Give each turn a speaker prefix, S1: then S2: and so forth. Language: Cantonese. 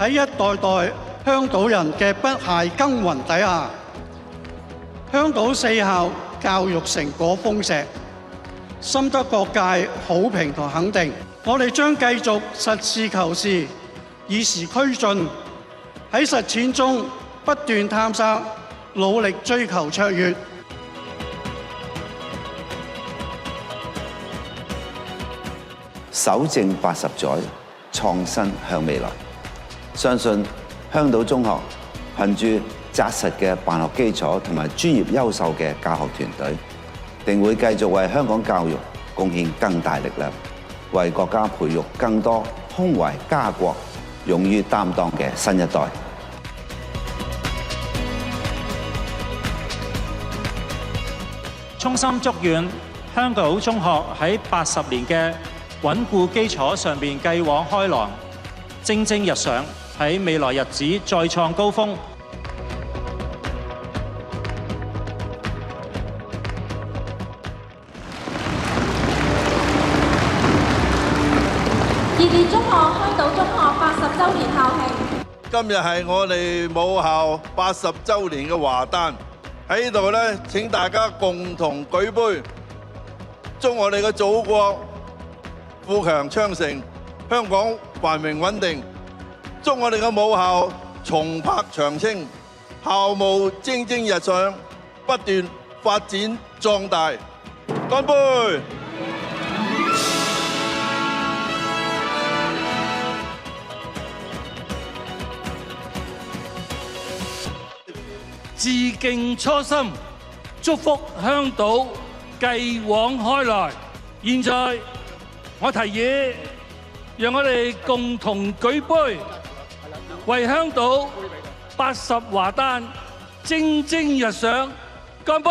S1: 喺一代代香島人嘅不懈耕耘底下，香島四校教育成果豐碩，深得各界好評同肯定。我哋將繼續實事求是，與時俱進，喺實踐中不斷探索，努力追求卓越。
S2: 守正80載，創新向未來。相信香島中學憑住紮實嘅辦學基礎同埋專業優秀嘅教學團隊，定會繼續為香港教育貢獻更大力量，為國家培育更多胸懷家國、勇於擔當嘅新一代。
S3: 衷心祝願香島中學喺80年嘅穩固基礎上邊繼往開朗，蒸蒸日上，喺未來日子再創高峰。
S4: 熱烈祝賀香島中學80週年校慶！
S5: 今日係我哋母校80週年嘅華誕，喺呢度咧，請大家共同舉杯，祝我哋嘅祖國富強昌盛，香港繁榮穩定，祝我哋嘅母校重柏長青，校務蒸蒸日上，不斷發展壯大。乾杯！
S6: 致敬初心，祝福香島繼往開來。現在我提議，讓我哋共同舉杯，為香島80華誕蒸蒸日上，乾杯！